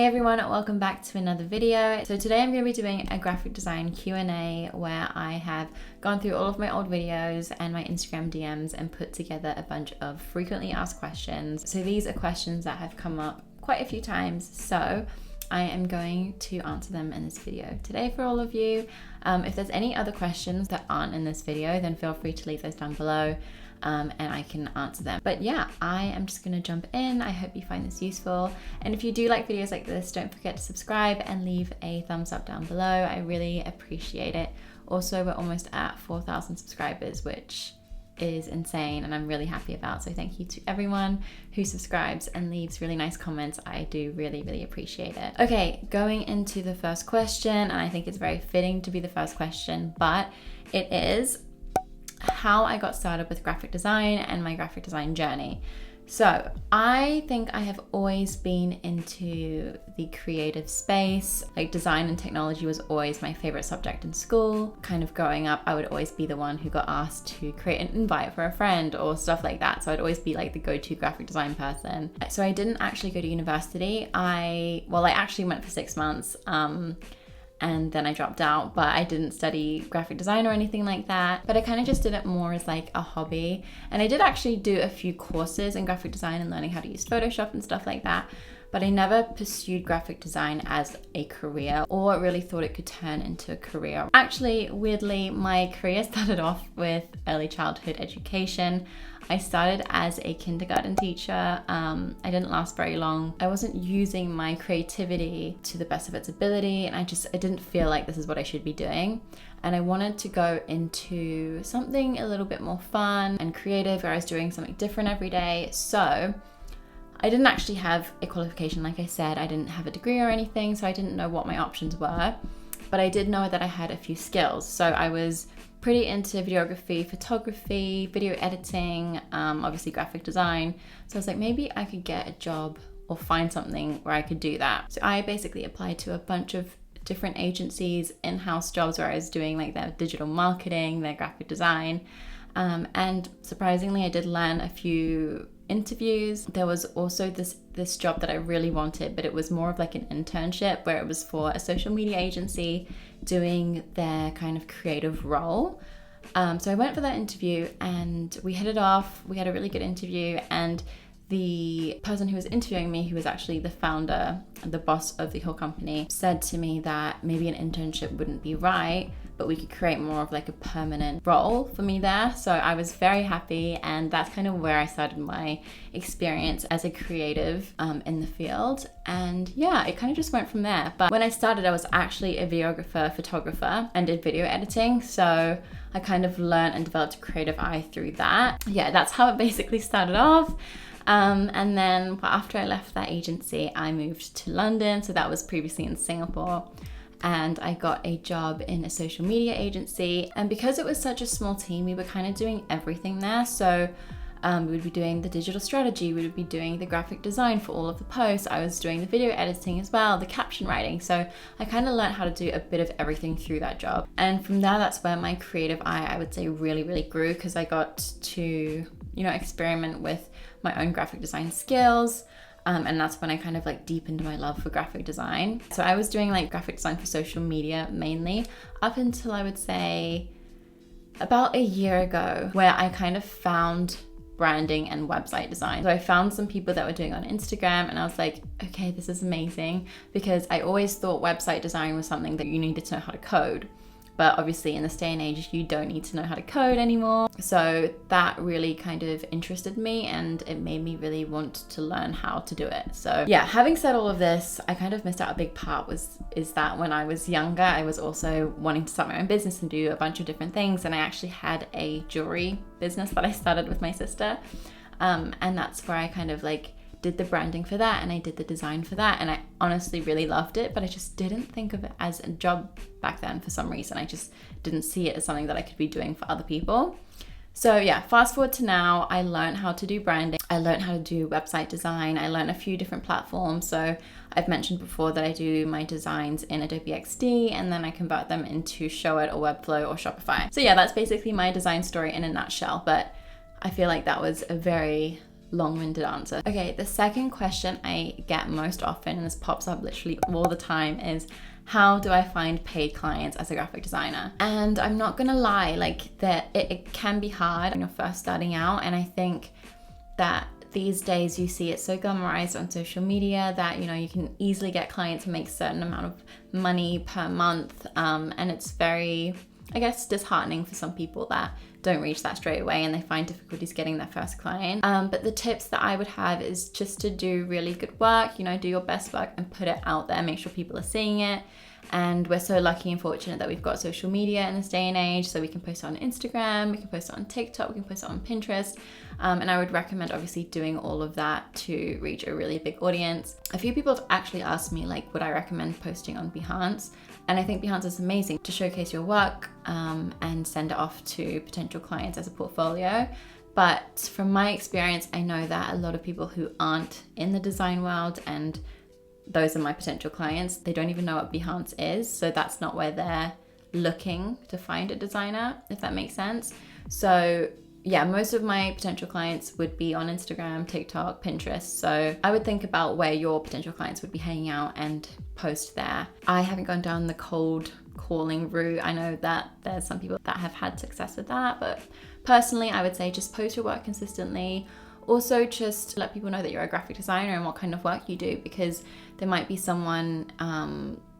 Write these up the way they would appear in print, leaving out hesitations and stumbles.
Hey everyone, welcome back to another video. So today I'm going to be doing a graphic design Q&A where I have gone through all of my old videos and my Instagram DMs and put together a bunch of frequently asked questions. So these are questions that have come up quite a few times, so I am going to answer them in this video today for all of you. If there's any other questions that aren't in this video, then feel free to leave those down below. And I can answer them. But yeah, I am just gonna jump in. I hope you find this useful. And if you do like videos like this, don't forget to subscribe and leave a thumbs up down below. I really appreciate it. Also, we're almost at 4,000 subscribers, which is insane and I'm really happy about. So thank you to everyone who subscribes and leaves really nice comments. I do really appreciate it. Okay, going into the first question, and I think it's very fitting to be the first question, but it is how I got started with graphic design and my graphic design journey. So I think I have always been into the creative space. Like design and technology was always my favorite subject in school. Kind of growing up, I would always be the one who got asked to create an invite for a friend or stuff like that. So I'd always be like the go-to graphic design person. So I didn't actually go to university. I actually went for 6 months. And then I dropped out, but I didn't study graphic design or anything like that. But I kind of just did it more as like a hobby. And I did actually do a few courses in graphic design and learning how to use Photoshop and stuff like that. But I never pursued graphic design as a career or really thought it could turn into a career. Actually, weirdly, my career started off with early childhood education. I started as a kindergarten teacher. I didn't last very long. I wasn't using my creativity to the best of its ability, and I didn't feel like this is what I should be doing. And I wanted to go into something a little bit more fun and creative, where I was doing something different every day. So I didn't actually have a qualification, like I said. I didn't have a degree or anything, so I didn't know what my options were. But I did know that I had a few skills. So I was pretty into videography, photography, video editing, obviously graphic design. So I was like, maybe I could get a job or find something where I could do that. So I basically applied to a bunch of different agencies, in-house jobs where I was doing like their digital marketing, their graphic design. And surprisingly, I did land a few interviews. There was also this job that I really wanted, but it was more of like an internship where it was for a social media agency doing their kind of creative role. So I went for that interview and we hit it off. We had a really good interview, and the person who was interviewing me, who was actually the founder, the boss of the whole company, said to me that maybe an internship wouldn't be right, but we could create more of like a permanent role for me there. So I was very happy, and that's kind of where I started my experience as a creative in the field. And yeah, it kind of just went from there. But when I started, I was actually a videographer, photographer, and did video editing. So I kind of learned and developed a creative eye through that. Yeah, that's how it basically started off. And then after I left that agency, I moved to London. So that was previously in Singapore. And I got a job in a social media agency. And because it was such a small team, we were kind of doing everything there. So we would be doing the digital strategy, we would be doing the graphic design for all of the posts. I was doing the video editing as well, the caption writing. So I kind of learned how to do a bit of everything through that job. And from there, that's where my creative eye, I would say, really grew, because I got to, experiment with my own graphic design skills. And that's when I kind of like deepened my love for graphic design. So I was doing like graphic design for social media mainly up until I would say about a year ago, where I kind of found branding and website design. So I found some people that were doing on Instagram, and I was like, okay, this is amazing, because I always thought website design was something that you needed to know how to code. But obviously in this day and age, you don't need to know how to code anymore. So that really kind of interested me, and it made me really want to learn how to do it. So yeah, having said all of this, I kind of missed out a big part is that when I was younger, I was also wanting to start my own business and do a bunch of different things. And I actually had a jewelry business that I started with my sister. And that's where I kind of like did the branding for that, and I did the design for that, and I honestly really loved it, but I just didn't think of it as a job back then for some reason. I just didn't see it as something that I could be doing for other people. So yeah, fast forward to now, I learned how to do branding. I learned how to do website design. I learned a few different platforms. So I've mentioned before that I do my designs in Adobe XD, and then I convert them into Showit or Webflow or Shopify. So yeah, that's basically my design story in a nutshell, but I feel like that was a very long-winded answer. Okay, the second question I get most often, and this pops up literally all the time, is how do I find paid clients as a graphic designer? And I'm not gonna lie, like it can be hard when you're first starting out, and I think that these days you see it so glamorized on social media that, you know, you can easily get clients and make a certain amount of money per month, and it's very, I guess, disheartening for some people that don't reach that straight away and they find difficulties getting their first client. But the tips that I would have is just to do really good work, you know, do your best work and put it out there, make sure people are seeing it. And we're so lucky and fortunate that we've got social media in this day and age, so we can post it on Instagram, we can post it on TikTok, we can post it on Pinterest. And I would recommend obviously doing all of that to reach a really big audience. A few people have actually asked me, like, would I recommend posting on Behance? And I think Behance is amazing to showcase your work and send it off to potential clients as a portfolio. But from my experience, I know that a lot of people who aren't in the design world, and those are my potential clients, they don't even know what Behance is. So that's not where they're looking to find a designer, if that makes sense. So yeah, most of my potential clients would be on Instagram, TikTok, Pinterest. So I would think about where your potential clients would be hanging out and post there. I haven't gone down the cold calling route. I know that there's some people that have had success with that, but personally, I would say just post your work consistently. Also, just let people know that you're a graphic designer and what kind of work you do, because there might be someone,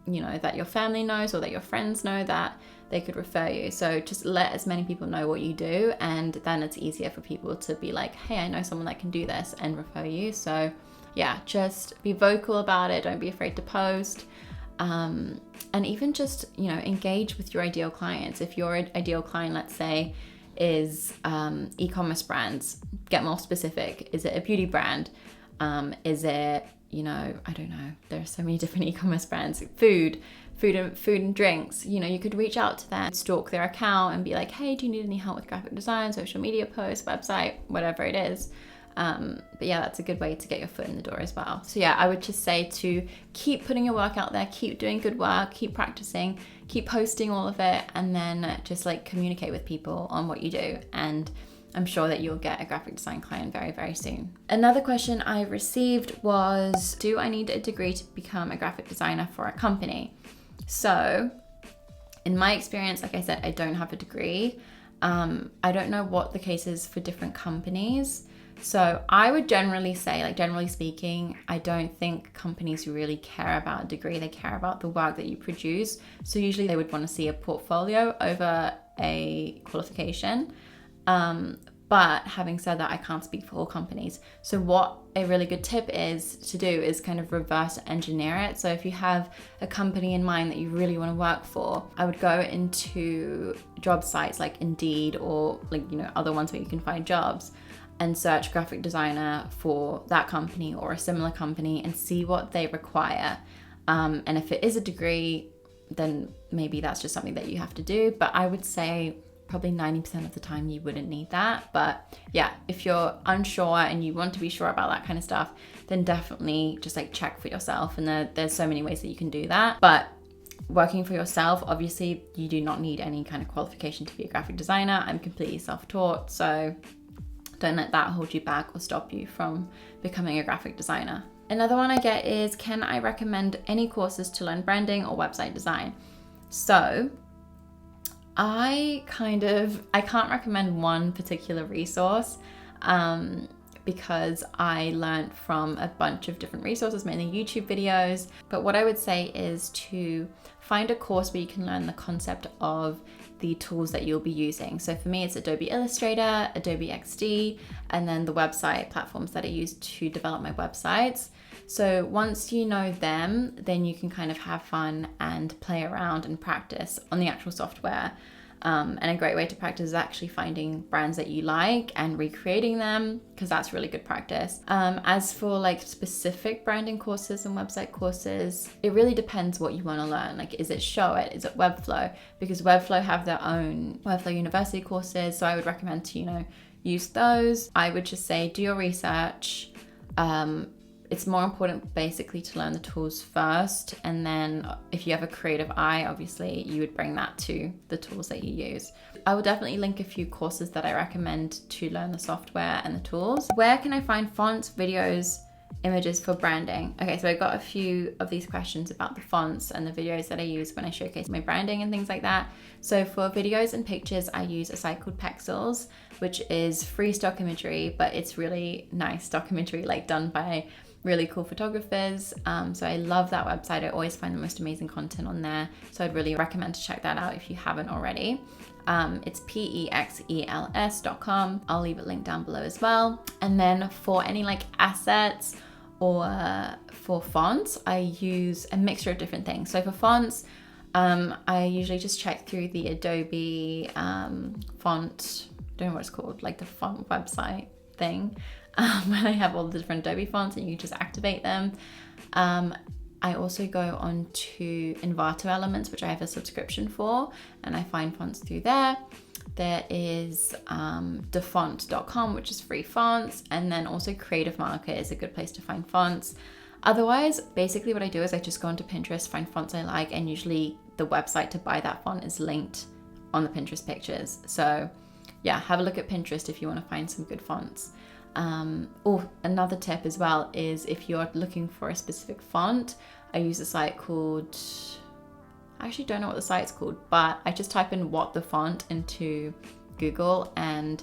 you know, that your family knows or that your friends know that they could refer you. So just let as many people know what you do, and then it's easier for people to be like, hey, I know someone that can do this, and refer you. So yeah, just be vocal about it. Don't be afraid to post. And even just, you know, engage with your ideal clients. If your ideal client, let's say, is e-commerce brands, get more specific. Is it a beauty brand? Is it, you know, I don't know, there are so many different e-commerce brands. Food and drinks. You know, you could reach out to them, stalk their account and be like, hey, do you need any help with graphic design, social media posts, website, whatever it is. But yeah, that's a good way to get your foot in the door as well. So yeah, I would just say to keep putting your work out there, keep doing good work, keep practicing, keep posting all of it, and then just like communicate with people on what you do. And I'm sure that you'll get a graphic design client very, very soon. Another question I received was, do I need a degree to become a graphic designer for a company? So in my experience, like I said, I don't have a degree. I don't know what the case is for different companies. So I would generally say, like, generally speaking, I don't think companies really care about a degree. They care about the work that you produce. So usually they would want to see a portfolio over a qualification. But having said that, I can't speak for all companies. So what a really good tip is to do is kind of reverse engineer it. So if you have a company in mind that you really want to work for, I would go into job sites like Indeed or, like, you know, other ones where you can find jobs, and search graphic designer for that company or a similar company and see what they require. And if it is a degree, then maybe that's just something that you have to do. But I would say probably 90% of the time you wouldn't need that. But yeah, if you're unsure and you want to be sure about that kind of stuff, then definitely just like check for yourself. And there's so many ways that you can do that. But working for yourself, obviously you do not need any kind of qualification to be a graphic designer. I'm completely self-taught, so don't let that hold you back or stop you from becoming a graphic designer. Another one I get is, can I recommend any courses to learn branding or website design? So I can't recommend one particular resource because I learned from a bunch of different resources, mainly YouTube videos. But what I would say is to find a course where you can learn the concept of the tools that you'll be using. So for me, it's Adobe Illustrator, Adobe XD, and then the website platforms that I use to develop my websites. So once you know them, then you can kind of have fun and play around and practice on the actual software. And a great way to practice is actually finding brands that you like and recreating them, because that's really good practice. As for like specific branding courses and website courses, it really depends what you want to learn. Like, is it Showit? Is it Webflow? Because Webflow have their own Webflow University courses, so I would recommend to, use those. I would just say do your research. it's more important basically to learn the tools first, and then if you have a creative eye, obviously you would bring that to the tools that you use. I will definitely link a few courses that I recommend to learn the software and the tools. Where can I find fonts, videos, images for branding? Okay, so I got a few of these questions about the fonts and the videos that I use when I showcase my branding and things like that. So for videos and pictures, I use a site called Pexels, which is free stock imagery, but it's really nice stock imagery, like done by really cool photographers. So I love that website. I always find the most amazing content on there. So I'd really recommend to check that out if you haven't already. It's pexels.com. I'll leave it linked down below as well. And then for any like assets or for fonts, I use a mixture of different things. So for fonts, I usually just check through the Adobe font, I don't know what it's called, like the font website thing, where I have all the different Adobe fonts and you just activate them. I also go on to Envato Elements, which I have a subscription for, and I find fonts through there. There is dafont.com, which is free fonts, and then also Creative Market is a good place to find fonts. Otherwise, basically what I do is I just go onto Pinterest, find fonts I like, and usually the website to buy that font is linked on the Pinterest pictures. So yeah, have a look at Pinterest if you want to find some good fonts. Another tip as well is if you're looking for a specific font, I use a site called, I actually don't know what the site's called, but I just type in what the font into Google and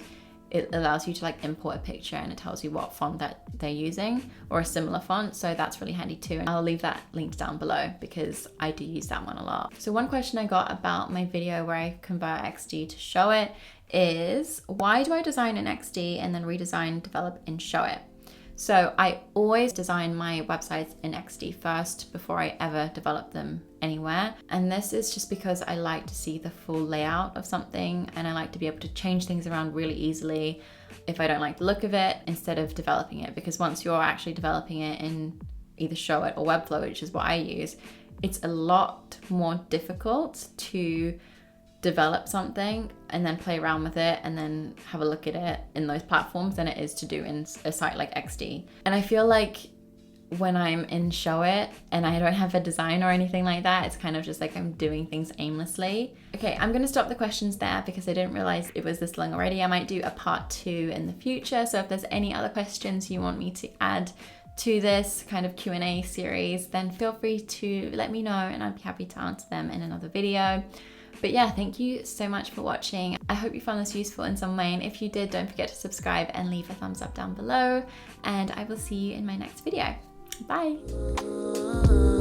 it allows you to like import a picture and it tells you what font that they're using or a similar font. So that's really handy too. And I'll leave that linked down below because I do use that one a lot. So one question I got about my video where I convert XD to Showit is, why do I design in XD and then redesign, develop in Showit? So I always design my websites in XD first before I ever develop them anywhere. And this is just because I like to see the full layout of something and I like to be able to change things around really easily if I don't like the look of it instead of developing it. Because once you're actually developing it in either Showit or Webflow, which is what I use, it's a lot more difficult to develop something and then play around with it and then have a look at it in those platforms than it is to do in a site like XD. And I feel like when I'm in Showit and I don't have a design or anything like that, it's kind of just like I'm doing things aimlessly. Okay, I'm gonna stop the questions there because I didn't realize it was this long already. I might do a part 2 in the future. So if there's any other questions you want me to add to this kind of Q&A series, then feel free to let me know and I'd be happy to answer them in another video. But yeah, thank you so much for watching. I hope you found this useful in some way, and if you did, don't forget to subscribe and leave a thumbs up down below, and I will see you in my next video. Bye!